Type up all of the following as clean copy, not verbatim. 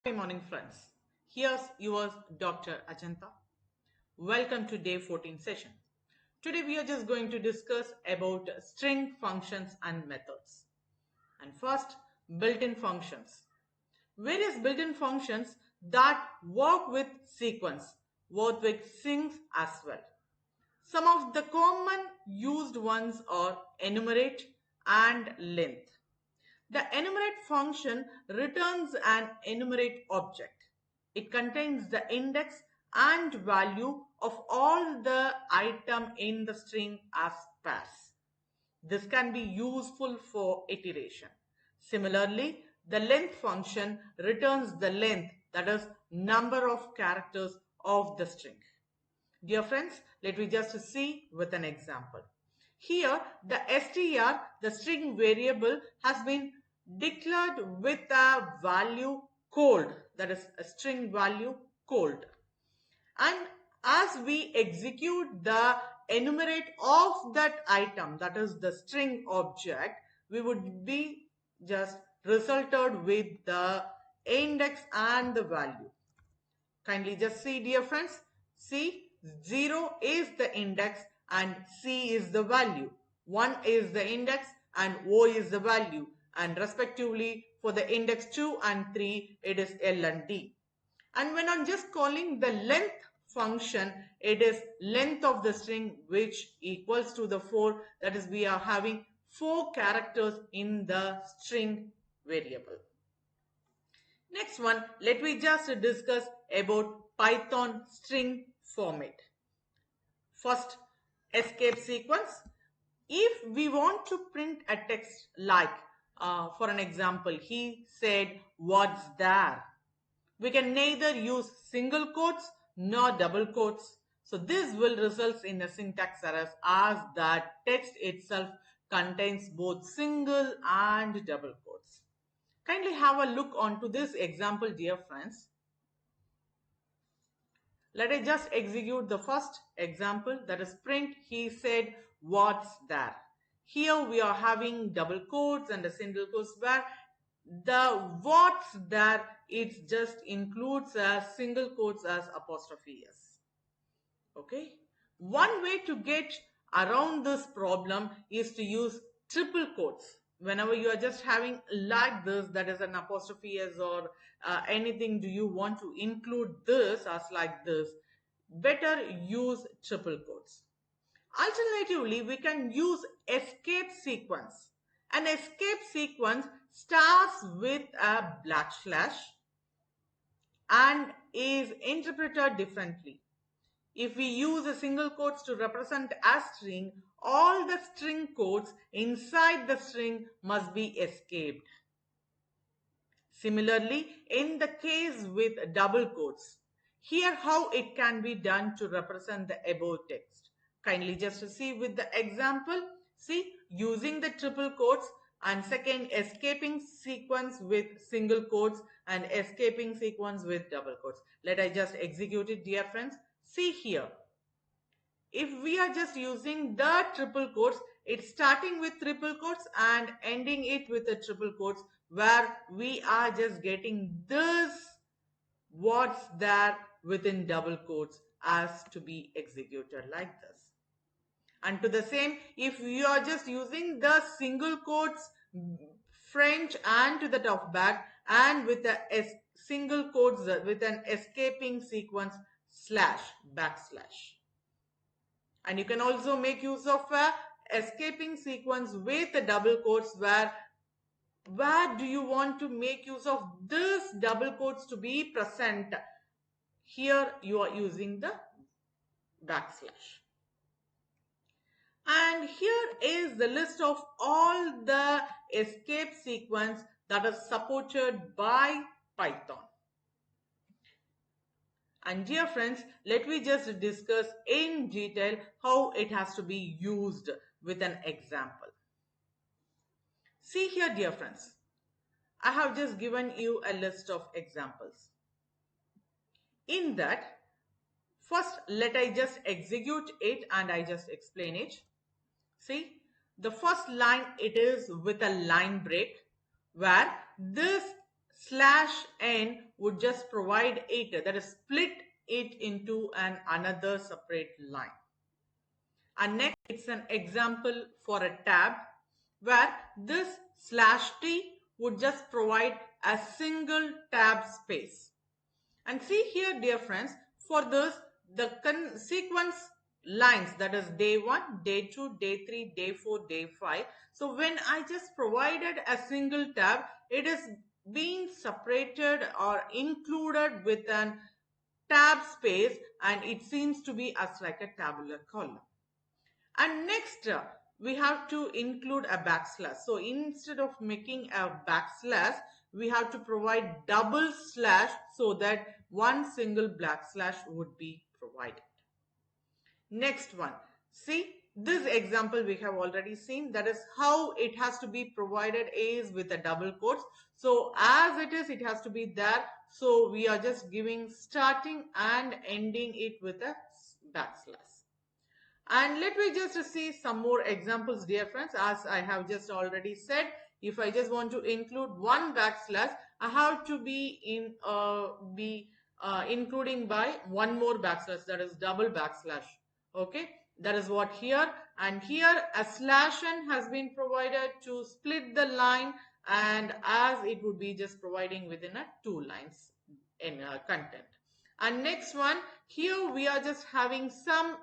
Good morning, friends. Here's yours, Dr. Ajanta. Welcome to day 14 session. Today we are just going to discuss about string functions and methods. And first, built-in functions. Various built-in functions that work with sequence, work with strings as well. Some of the common used ones are enumerate and length. The enumerate function returns an enumerate object. It contains the index and value of all the item in the string as pairs. This can be useful for iteration. Similarly, the length function returns the length, that is, number of characters of the string. Dear friends, let me just see with an example. Here, the str, the string variable, has been declared with a value cold, that is a string value cold. And as we execute the enumerate of that item, that is the string object, we would be just resulted with the index and the value. Kindly just see, dear friends, see 0 is the index and C is the value. 1 is the index and O is the value, and respectively for the index 2 and 3 it is L and D. And when I'm just calling the length function, it is length of the string which equals to the 4, that is we are having 4 characters in the string variable. Next one, let me just discuss about Python string format. First, escape sequence. If we want to print a text like, for an example, he said, "What's there?" we can neither use single quotes nor double quotes. So this will result in a syntax error as that text itself contains both single and double quotes. Kindly have a look onto this example, dear friends. Let us just execute the first example, that is print he said what's there. Here we are having double quotes and a single quotes where the what's there, it just includes a single quotes as apostrophe s. Okay. One way to get around this problem is to use triple quotes. Whenever you are just having like this, that is an apostrophe s or anything, do you want to include this as like this, better use triple quotes. Alternatively, we can use escape sequence. An escape sequence starts with a / and is interpreted differently. If we use a single quotes to represent a string, all the string quotes inside the string must be escaped. Similarly, in the case with double quotes, here how it can be done to represent the above text. Kindly just see with the example. See, using the triple quotes and second escaping sequence with single quotes and escaping sequence with double quotes. Let I just execute it, dear friends. See here. If we are just using the triple quotes, it's starting with triple quotes and ending it with the triple quotes, where we are just getting this what's there within double quotes as to be executed like this. And to the same, if you are just using the single quotes French and to the top back and with the single quotes with an escaping sequence //. And you can also make use of a escaping sequence with the double quotes where do you want to make use of this double quotes to be present? Here you are using the /. And here is the list of all the escape sequence that is supported by Python. And dear friends, let me just discuss in detail how it has to be used with an example. See here, dear friends, I have just given you a list of examples. In that, first let I just execute it and I just explain it. See, the first line, it is with a line break where this /n would just provide it, that is split it into another separate line. And next, it's an example for a tab where this /t would just provide a single tab space. And see here, dear friends, for this, the sequence lines, that is day 1, day 2, day 3, day 4, day 5. So when I just provided a single tab, it is being separated or included with an tab space, and it seems to be as like a tabular column. And next, we have to include a backslash. So instead of making a backslash, we have to provide double slash so that one single backslash would be provided. Next one. See, this example we have already seen. That is how it has to be provided is with a double quotes. So as it has to be there. So we are just giving starting and ending it with a backslash. And let me just see some more examples, dear friends. As I have just already said, if I just want to include one backslash, I have to be including by one more backslash, that is double backslash. Okay, that is what here. And here a slash n has been provided to split the line, and as it would be just providing within a 2 lines in content. And next one, here we are just having some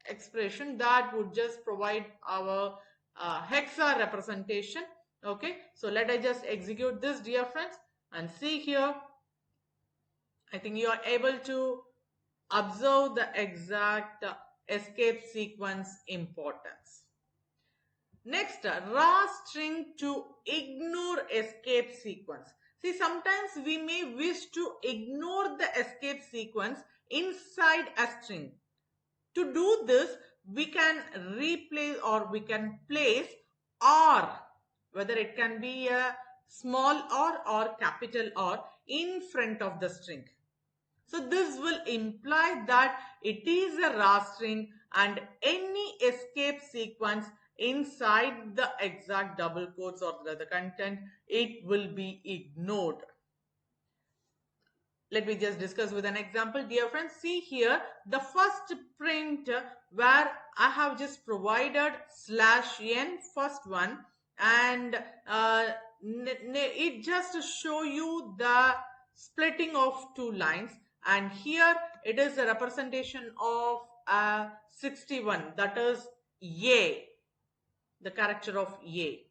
expression that would just provide our hexa representation. Okay, so let us just execute this, dear friends, and see here. I think you are able to observe the exact escape sequence importance. Next, raw string to ignore escape sequence. See, sometimes we may wish to ignore the escape sequence inside a string. To do this, we can replace or we can place or, whether it can be a small or capital or, in front of the string. So this will imply that it is a raw string and any escape sequence inside the exact double quotes or the content, it will be ignored. Let me just discuss with an example, dear friends. See here, the first print where I have just provided /n, first one, and it just show you the splitting of 2 lines. And here it is a representation of 61, that is A, the character of A.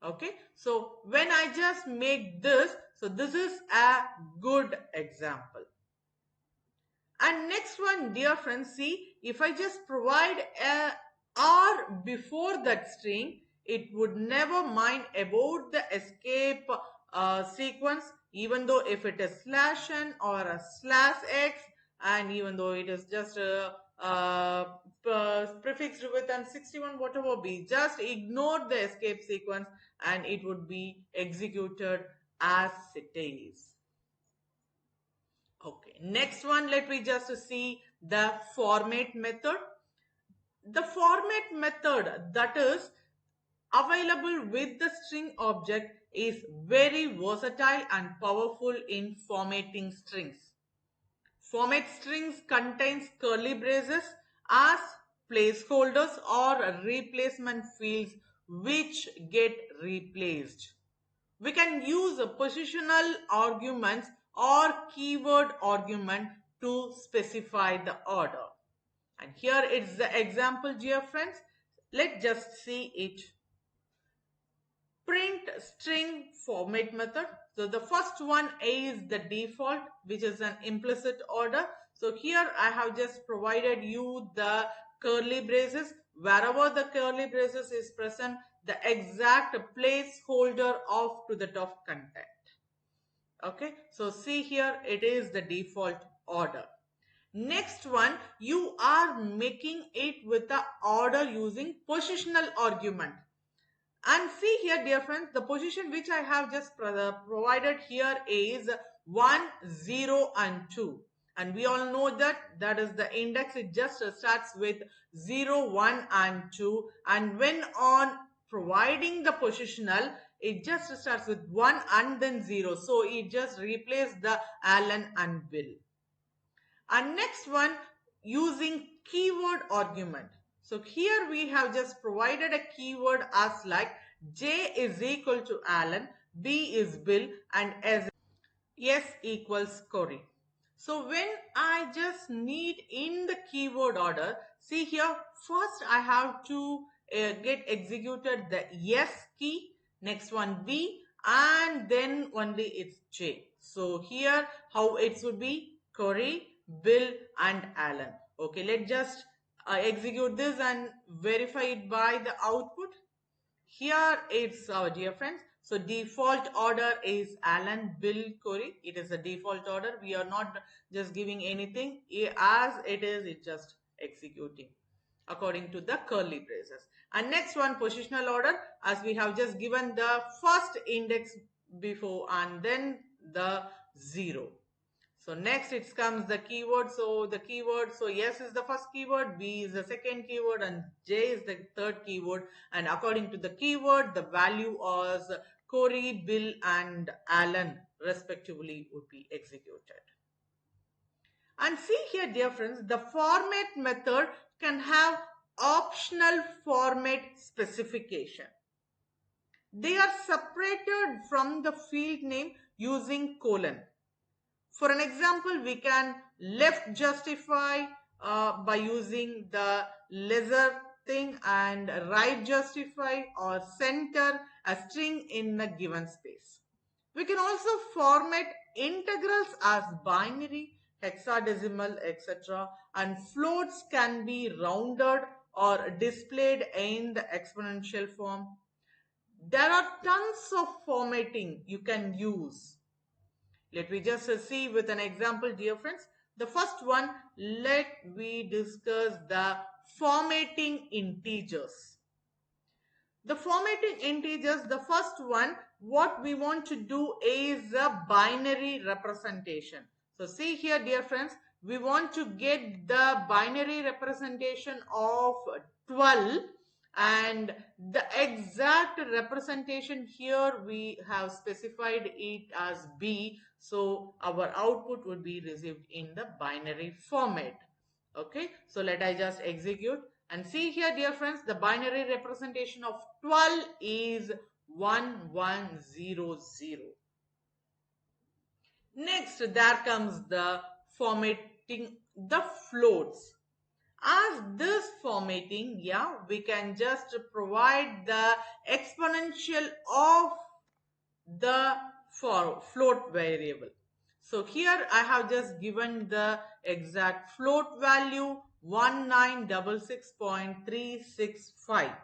Okay, so when I just make this, so this is a good example. And next one, dear friends, see, if I just provide a R before that string, it would never mind about the escape sequence, even though if it is /n or a /x, and even though it is just prefixed with an 61, whatever be, just ignore the escape sequence and it would be executed as it is. Okay, next one, let me just see the format method. The format method that is available with the string object is very versatile and powerful in formatting strings. Format strings contains curly braces as placeholders or replacement fields which get replaced. We can use positional arguments or keyword argument to specify the order. And here is the example, dear friends. Let's just see it. Print string format method. So the first one is the default, which is an implicit order. So here I have just provided you the curly braces. Wherever the curly braces is present, the exact placeholder of to the top content. Okay, so see here, it is the default order. Next one, you are making it with the order using positional argument. And see here, dear friends, the position which I have just provided here is 1, 0 and 2. And we all know that that is the index. It just starts with 0, 1 and 2. And when on providing the positional, it just starts with 1 and then 0. So it just replaces the Alan and Bill. And next one, using keyword argument. So here we have just provided a keyword as like J is equal to Alan, B is Bill, and S equals Corey. So when I just need in the keyword order, see here, first I have to get executed the S key, next one B, and then only it's J. So here how it would be Corey, Bill, and Alan. Okay, let's just execute this and verify it by the output. Here it's our dear friends. So default order is Alan, Bill, Corey. It is a default order. We are not just giving anything. As it is, it's just executing according to the curly braces. And next one, positional order, as we have just given the first index before and then the 0. So next it comes the keyword. So the keyword, so S is the first keyword, B is the second keyword, and J is the third keyword. And according to the keyword, the value was Corey, Bill, and Alan respectively would be executed. And see here, dear friends, the format method can have optional format specification. They are separated from the field name using colon. For an example, we can left justify by using the lesser thing, and right justify or center a string in a given space. We can also format integrals as binary, hexadecimal, etc. And floats can be rounded or displayed in the exponential form. There are tons of formatting you can use. Let me just see with an example, dear friends. The first one, let me discuss the formatting integers. The formatting integers, the first one, what we want to do is a binary representation. So see here, dear friends, we want to get the binary representation of 12, and the exact representation here we have specified it as B. So our output would be received in the binary format. Okay, so let I just execute. And see here, dear friends, the binary representation of 12 is 1100. Next, there comes the formatting the floats. As this formatting, yeah, we can just provide the exponential of the float variable. So here I have just given the exact float value 1966.365.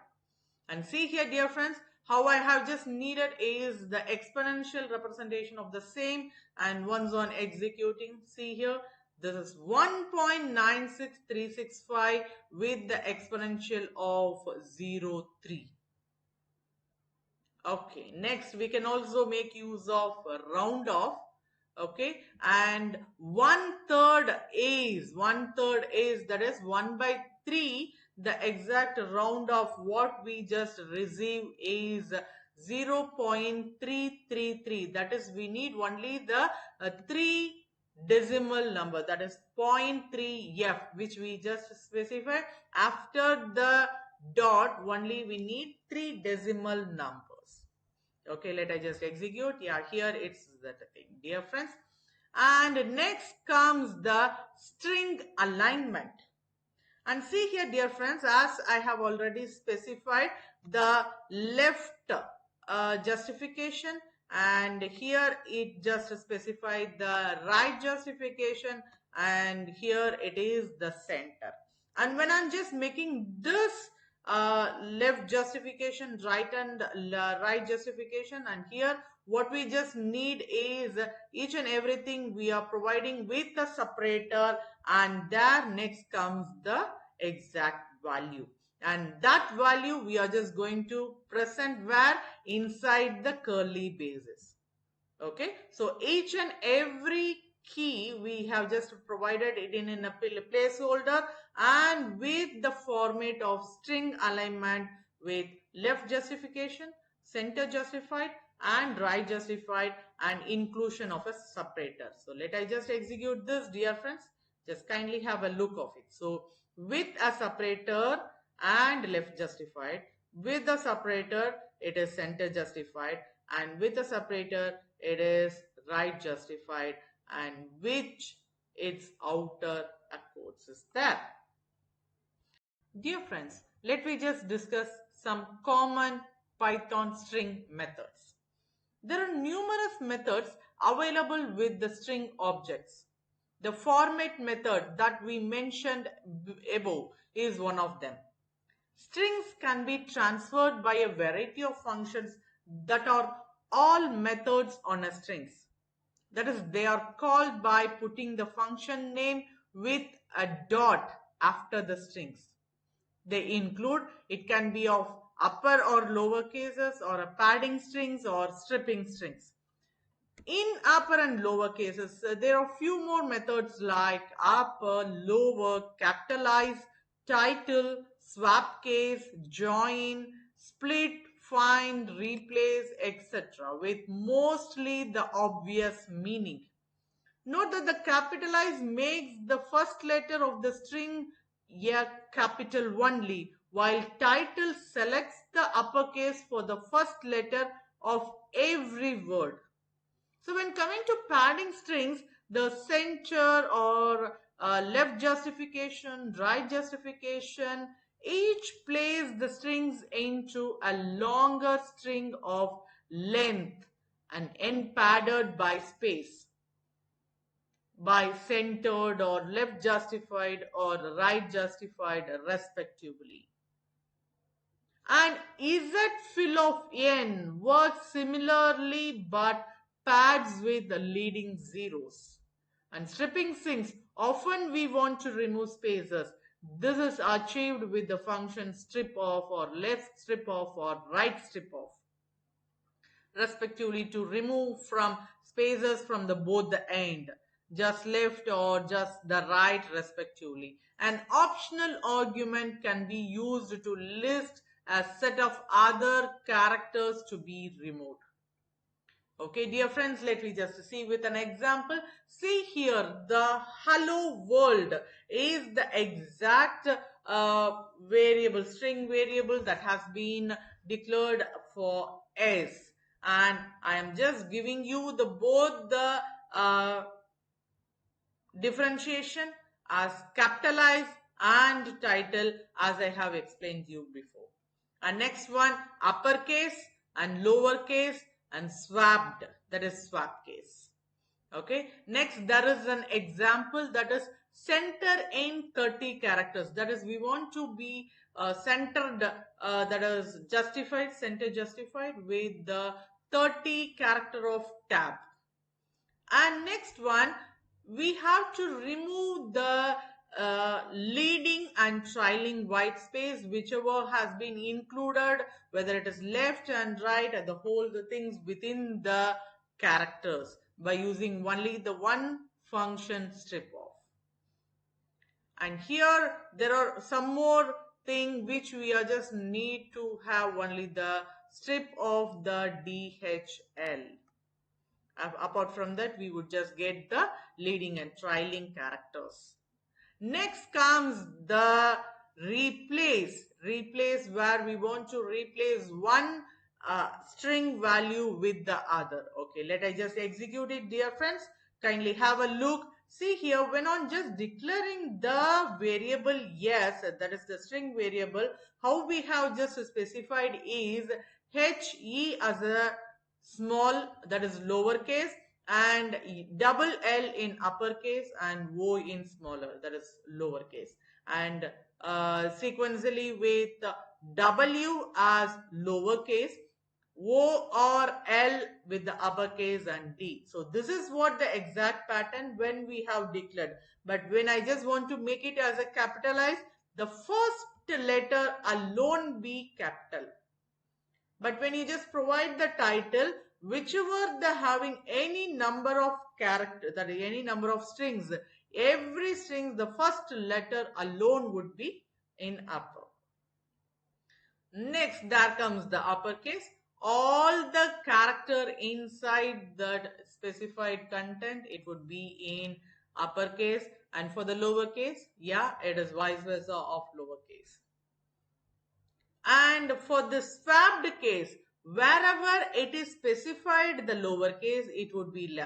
And see here, dear friends, how I have just needed is the exponential representation of the same, and once on executing, see here, this is 1.96365 with the exponential of 0.3. Okay, next we can also make use of round off. Okay, and one third is that is 1/3. The exact round of what we just receive is 0.333. That is, we need only the 3 decimal number, that is 0.3f, which we just specify. After the dot only we need 3 decimal numbers. Okay, let I just execute. Yeah, here it's that thing, dear friends. And next comes the string alignment. And see here, dear friends, as I have already specified the left justification, and here it just specified the right justification, and here it is the center. And when I'm just making this left justification, right and right justification, and here what we just need is each and everything we are providing with the separator, and there next comes the exact value, and that value we are just going to present where inside the curly braces. Okay, so each and every key we have just provided it in a placeholder, and with the format of string alignment with left justification. center justified and right justified, and inclusion of a separator. So let I just execute this, dear friends. Just kindly have a look of it. So with a separator and left justified, with the separator it is center justified, and with the separator it is right justified, and which its outer accords is there. Dear friends, let me just discuss some common Python string methods. There are numerous methods available with the string objects. The format method that we mentioned above is one of them. Strings can be transferred by a variety of functions that are all methods on a strings. That is, they are called by putting the function name with a dot after the strings. They include, it can be of upper or lower cases, or a padding strings or stripping strings. In upper and lower cases, there are few more methods like upper, lower, capitalize, title, swap case, join, split, find, replace, etc. with mostly the obvious meaning. Note that the capitalize makes the first letter of the string a capital only, while title selects the uppercase for the first letter of every word. So when coming to padding strings, the center or left justification, right justification, each place the strings into a longer string of length and end padded by space, by centered or left justified or right justified respectively. And isfill of n works similarly but pads with the leading zeros. And stripping strings, often we want to remove spaces. This is achieved with the function strip off or left strip off or right strip off, respectively, to remove from spaces from the both the end, just left or just the right respectively. An optional argument can be used to list a set of other characters to be removed. Okay, dear friends, let me just see with an example. See here, the hello world is the exact variable, string variable that has been declared for s, and I am just giving you the both the differentiation as capitalize and title, as I have explained to you before. And next one, uppercase and lowercase and swapped, that is swap case. Okay, next there is an example that is center in 30 characters. That is, we want to be centered, that is justified, center justified with the 30 character of tab. And next one, we have to remove the leading and trailing white space, whichever has been included, whether it is left and right, and the whole the things within the characters, by using only the one function strip off. And here there are some more thing which we are just need to have only the strip of the DHL. Apart from that, we would just get the leading and trailing characters. Next comes the replace. Replace, where we want to replace one string value with the other. Okay, let I just execute it, dear friends. Kindly have a look. See here, when on just declaring the variable yes, that is the string variable, how we have just specified is he as a small, that is lowercase, and double L in uppercase and O in smaller, that is lowercase, and sequentially with W as lowercase, O or L with the uppercase, and D. So this is what the exact pattern when we have declared. But when I just want to make it as a capitalize, the first letter alone be capital. But when you just provide the title, whichever the having any number of characters, that is any number of strings, every string, the first letter alone would be in upper. Next, there comes the uppercase. all the character inside that specified content, it would be in uppercase, and for the lowercase, yeah, it is vice versa of lowercase. And for the swapped case, wherever it is specified the lowercase, it would be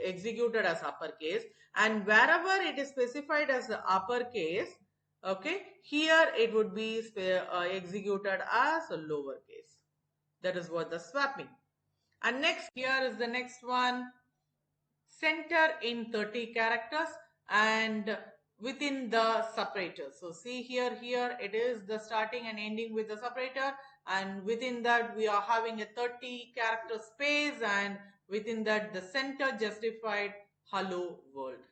executed as uppercase, and wherever it is specified as the uppercase, okay, here it would be executed as a lowercase. That is what the swapping. And next, here is the next one, center in 30 characters and within the separator. So see here it is the starting and ending with the separator, and within that we are having a 30 character space, and within that the center justified hello world.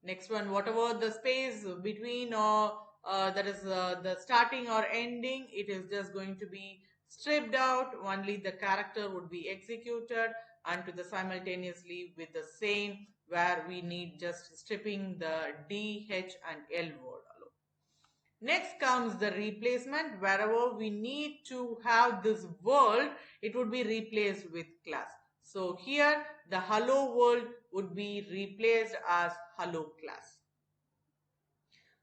Next one, whatever the space between or that is the starting or ending, it is just going to be stripped out. Only the character would be executed, and to the simultaneously with the same, where we need just stripping the D, H and L word alone. Next comes the replacement. Wherever we need to have this world, it would be replaced with class. So here the hello world would be replaced as hello class.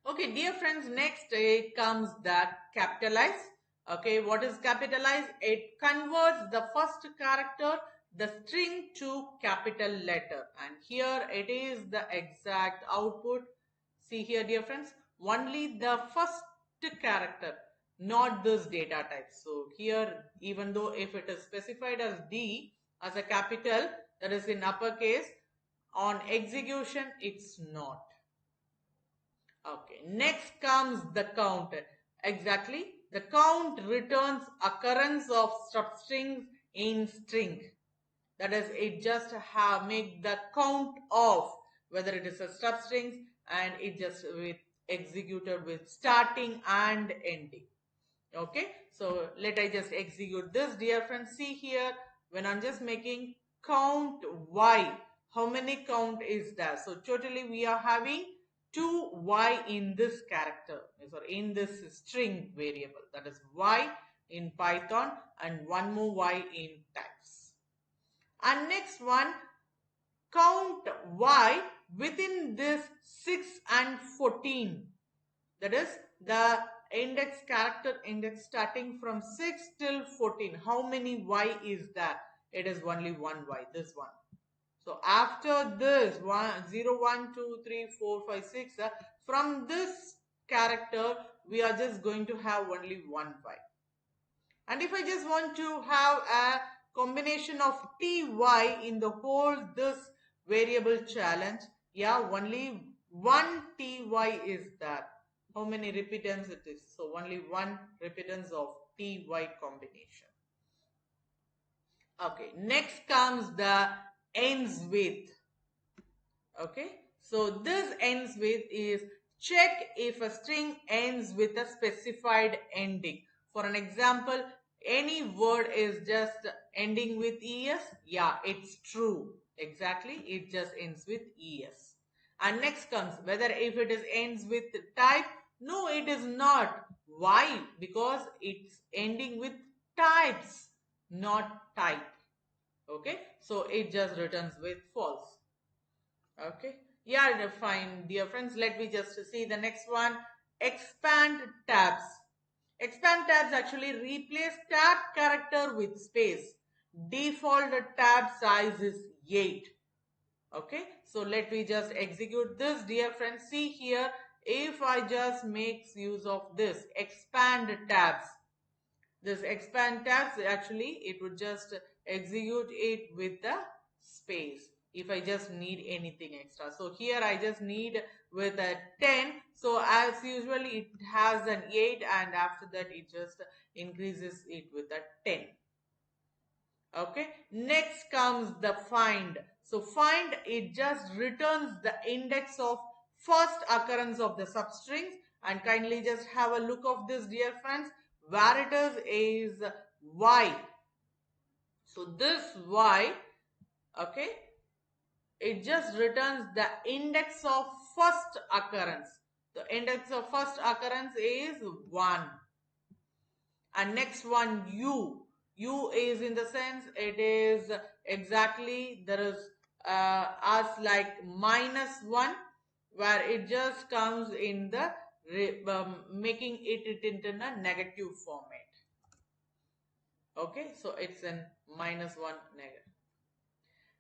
Okay, dear friends, next comes the capitalize. Okay, what is capitalize? It converts the first character, the string, to capital letter, and here it is the exact output. See here, dear friends, only the first character, not this data type. So here, even though if it is specified as D as a capital, that is in uppercase, on execution it's not. Okay, next comes the count. Exactly, the count returns occurrence of substrings in string. That is, it just make the count of whether it is a substrings, and it just executed with starting and ending. Okay, so let I just execute this, dear friends. See here, when I'm just making count y, how many count is that? So totally we are having 2y in this character, sorry, in this string variable, that is y in Python, and one more y in types. And next one, count y within this 6 and 14. That is the index character index starting from 6 till 14. How many y is that? It is only one y, this one. So after this 0, 1, 2, 3, 4, 5, 6, from this character we are just going to have only one y. And if I just want to have a combination of ty in the whole this variable challenge, yeah, only one ty is that. How many repeatance it is? So only one repeatance of ty combination. Okay, next comes the ends with. Okay, so this ends with is check if a string ends with a specified ending. For an example, any word is just ending with es. Yeah, it's true. Exactly, it just ends with es. And next comes whether if it is ends with type. No, it is not. Why? Because it's ending with types, not type. Okay, so it just returns with false. Okay, yeah, fine, dear friends. Let me just see the next one. Expand tabs. Expand tabs actually replace tab character with space. Default tab size is 8. Okay, so let me just execute this, dear friends. See here, if I just makes use of this expand tabs, this expand tabs, actually it would just execute it with the space if I just need anything extra. So here I just need with a 10. So as usually it has an 8, and after that it just increases it with a 10. Okay, next comes the find. So find, it just returns the index of first occurrence of the substrings, and kindly just have a look of this, dear friends. Where it is y. So this y, okay, it just returns the index of first occurrence. The index of first occurrence is 1. And next one u. U is in the sense it is exactly there is as like -1, where it just comes in the making it into a negative format. Okay, so it's in -1 negative.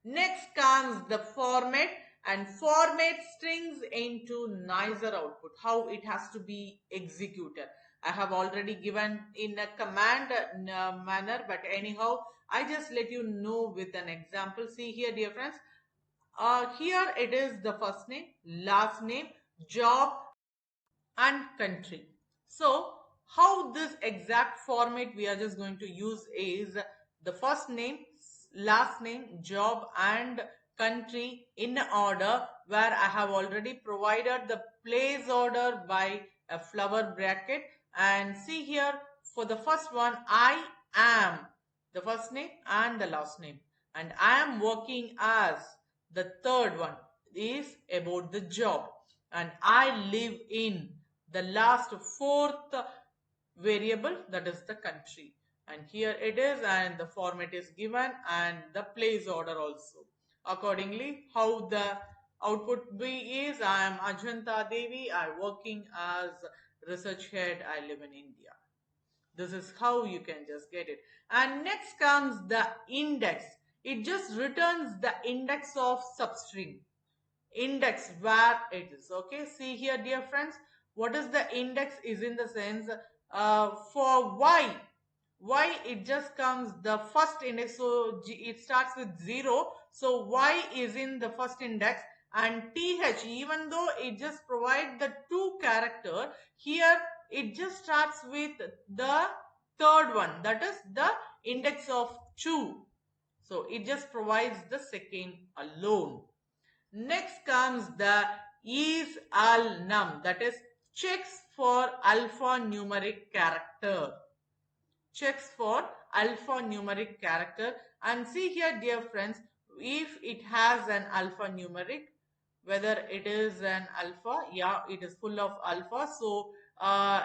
Next comes the format, and format strings into nicer output, how it has to be executed. I have already given in a command manner, but anyhow, I just let you know with an example. See here, dear friends, here it is the first name, last name, job, and country. So how this exact format we are just going to use is the first name, last name, job, and country in order, where I have already provided the place order by a flower bracket. And see here, for the first one, I am the first name and the last name, and I am working as the third one is about the job, and I live in the last fourth variable, that is the country. And here it is, and the format is given, and the place order also. Accordingly, how the output B is, I am Ajanta Devi, I working as research head, I live in India. This is how you can just get it. And next comes the index. It just returns the index of substring. Index where it is. Okay, see here, dear friends, what is the index is in the sense for y it just comes the first index, so it starts with 0, so y is in the first index. And th, even though it just provides the 2 character, here it just starts with the third one, that is the index of 2, so it just provides the second alone. Next comes the isAlnum, that is checks for alphanumeric character. Checks for alphanumeric character. And see here, dear friends, if it has an alphanumeric, whether it is an alpha, yeah, it is full of alpha, so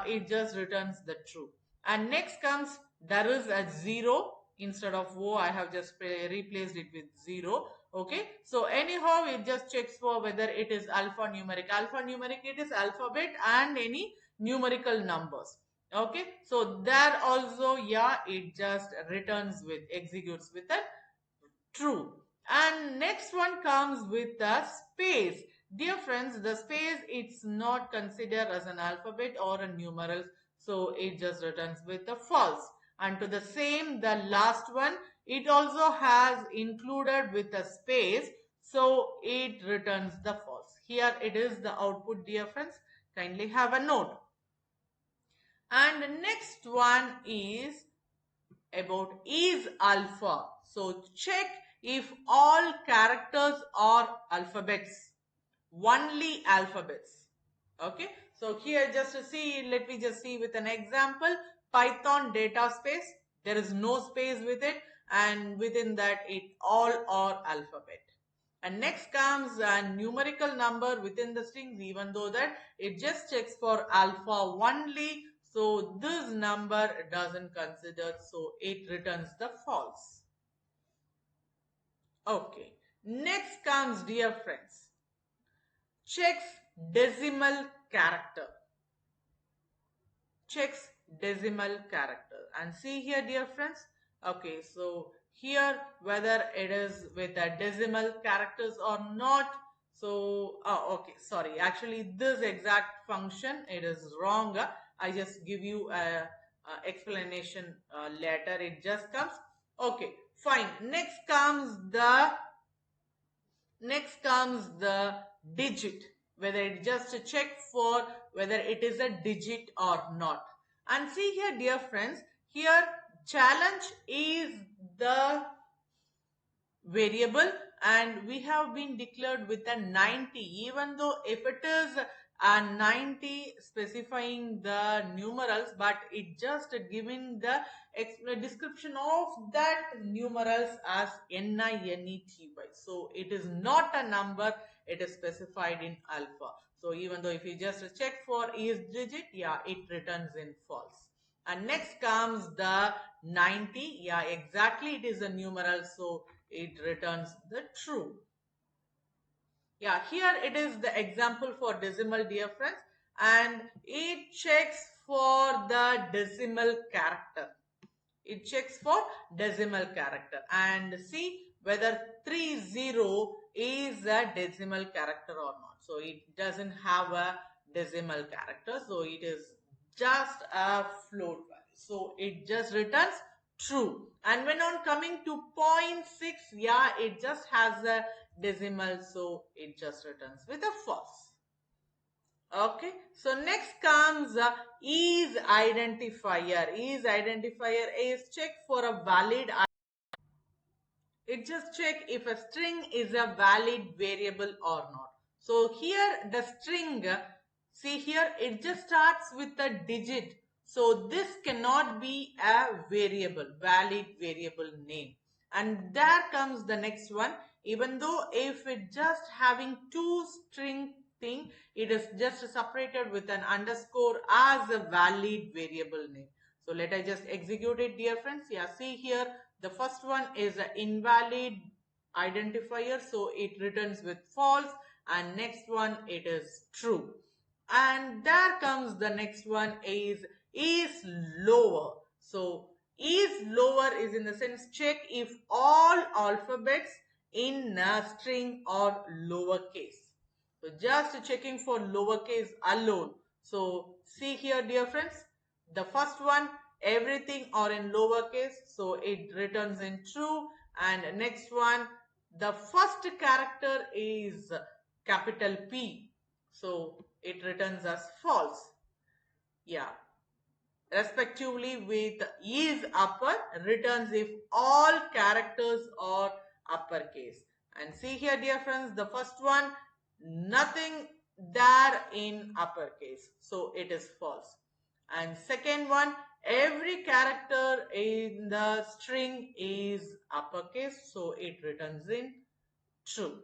it just returns the true. And next comes, there is a 0 instead of O, I have just replaced it with 0. Okay, so anyhow it just checks for whether it is alphanumeric. Alphanumeric, it is alphabet and any numerical numbers. Okay, so there also, yeah, it just returns with, executes with a true. And next one comes with the space. Dear friends, the space, it's not considered as an alphabet or a numeral, so it just returns with a false. And to the same, the last one, it also has included with a space, so it returns the false. Here it is the output, dear friends. Kindly have a note. And the next one is about isAlpha. So check if all characters are alphabets, only alphabets. Okay, so here just to see, let me just see with an example. Python data space, there is no space with it, and within that it all are alphabet. And next comes a numerical number within the strings, even though that it just checks for alpha only, so this number doesn't consider, so it returns the false. Okay, next comes, dear friends, checks decimal character. Checks decimal character. And see here, dear friends, okay, so here whether it is with the decimal characters or not. So okay, sorry, actually this exact function, it is wrong. I just give you a explanation later, it just comes. Okay, fine. Next comes the digit, whether it just a check for whether it is a digit or not. And see here, dear friends, here challenge is the variable, and we have been declared with a 90, even though if it is a 90 specifying the numerals, but it just giving the description of that numerals as NINETY. So it is not a number, it is specified in alpha. So even though if you just check for is digit, yeah, it returns in false. And next comes the 90. Yeah, exactly, it is a numeral, so it returns the true. Yeah, here it is the example for decimal, dear friends, and it checks for the decimal character. It checks for decimal character and see whether 30 is a decimal character or not. So it doesn't have a decimal character, so it is just a float value. So it just returns true. And when on coming to 0.6, yeah, it just has a decimal, so it just returns with a false. Okay, so next comes isidentifier. Isidentifier is check for a valid. It just check if a string is a valid variable or not. So here the string, see here, it just starts with a digit. So this cannot be a variable, valid variable name. And there comes the next one. Even though if it just having two string thing, it is just separated with an underscore as a valid variable name. So let I just execute it, dear friends. Yeah, see here, the first one is an invalid identifier, so it returns with false, and next one it is true. And there comes the next one is lower. So is lower is in the sense check if all alphabets in a string or lowercase. So just checking for lowercase alone. So see here, dear friends, the first one, everything are in lowercase, so it returns in true. And next one, the first character is capital P, so it returns as false. Yeah, respectively with is upper returns if all characters are uppercase. And see here, dear friends, the first one, nothing there in uppercase, so it is false. And second one, every character in the string is uppercase, so it returns in true.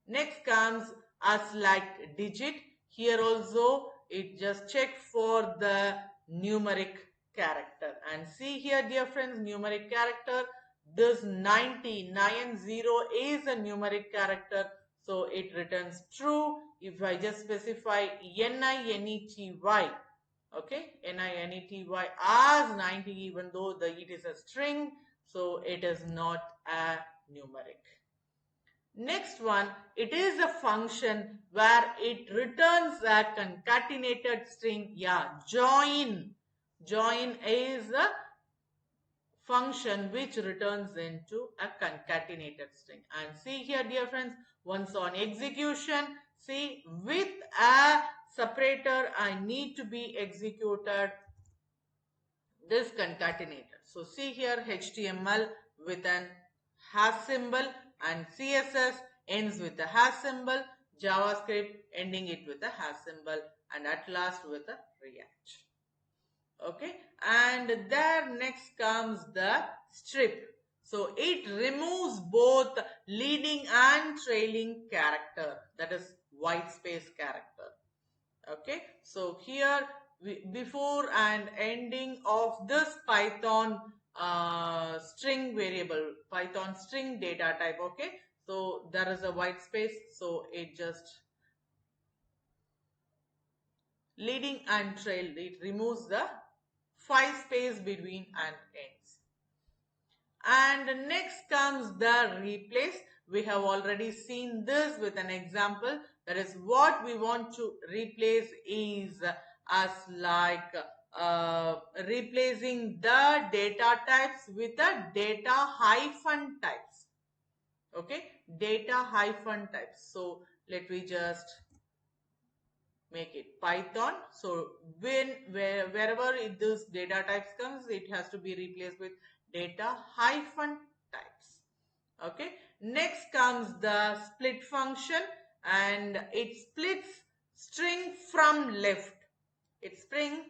Next comes as like digit. Here also it just check for the numeric character. And see here, dear friends, numeric character, this 90 is a numeric character, so it returns true. If I just specify NINETY, okay, NINETY as 90, even though it is a string, so it is not a numeric. Next one, it is a function where it returns a concatenated string. Yeah, join. Join is a function which returns into a concatenated string. And see here, dear friends, once on execution, see with a separator, I need to be executed this concatenated. So see here, HTML with an hash symbol, and CSS ends with a hash symbol, JavaScript ending it with a hash symbol, and at last with a React. Okay, and there next comes the strip. So it removes both leading and trailing character, that is white space character. Okay, so here before and ending of this Python string variable, Python string data type, okay, so there is a white space, so it just leading and trail, it removes the 5 space between and ends. And next comes the replace. We have already seen this with an example. That is what we want to replace is as like replacing the data types with the data hyphen types. Okay, data hyphen types. So let me just make it Python. So wherever this data types comes, it has to be replaced with data hyphen types. Okay, next comes the split function, and it splits string from left. It springs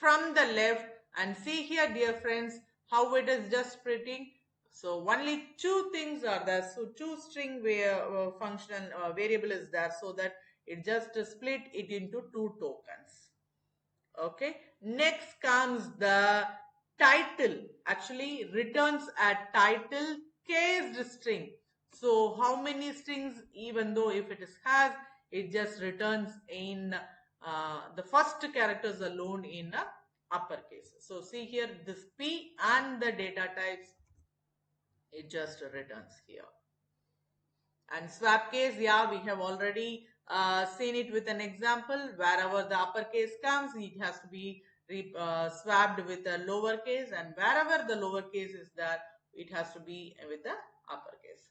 from the left, and see here, dear friends, how it is just splitting. So only two things are there. So two string functional variable is there, so that it just split it into two tokens. Okay. Next comes the title. Actually returns a title cased string. So how many strings, even though if it is has, it just returns in the first characters alone in uppercase. So see here, this P and the data types, it just returns here. And swap case, yeah, we have already seen it with an example. Wherever the uppercase comes, it has to be swapped with a lowercase, and wherever the lowercase is there, it has to be with the uppercase.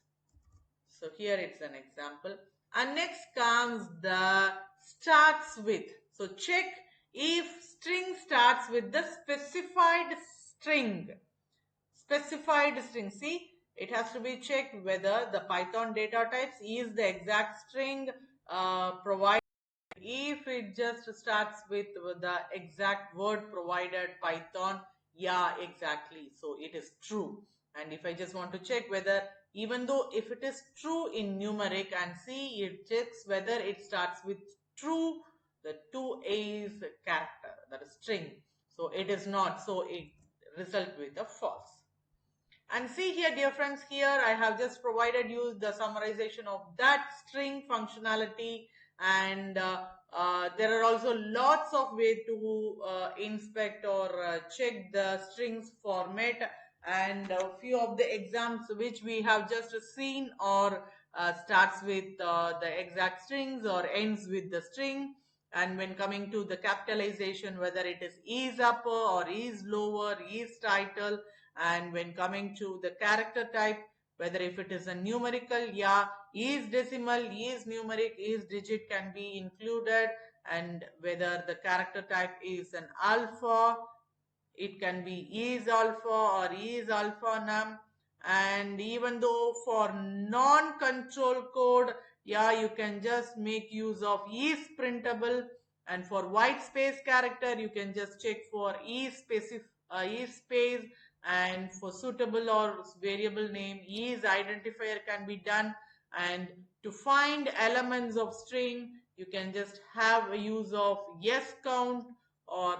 So here it's an example. And next comes the starts with. So check if string starts with the specified string. Specified string. See, it has to be checked whether the Python data types is the exact string provided. If it just starts with the exact word provided Python, yeah, exactly. So it is true. And if I just want to check whether, even though if it is true in numeric, and see, it checks whether it starts with true, the 2a's character, that is string. So it is not. So it result with a false. And see here, dear friends, here I have just provided you the summarization of that string functionality, and there are also lots of ways to inspect or check the strings format, and a few of the exams which we have just seen or starts with the exact strings or ends with the string. And when coming to the capitalization, whether it is isupper or islower, istitle, and when coming to the character type, whether if it is a numerical, yeah, isdecimal, isnumeric, isdigit can be included, and whether the character type is an alpha, it can be isalpha or isalnum. And even though for non-control code, yeah, you can just make use of isprintable, and for white space character you can just check for ispace, and for suitable or variable name isidentifier can be done. And to find elements of string, you can just have a use of s.count or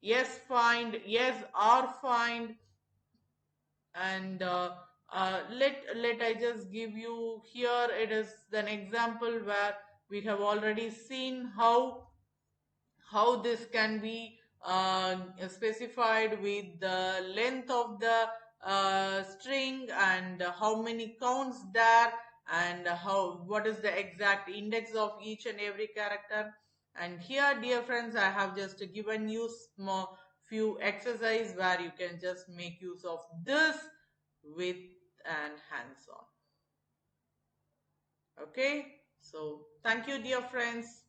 s.find, s.rfind. And let I just give you here, it is an example where we have already seen how this can be specified with the length of the string, and how many counts there, and what is the exact index of each and every character. And here, dear friends, I have just given you small few exercise where you can just make use of this with and hands on. Okay, so thank you, dear friends.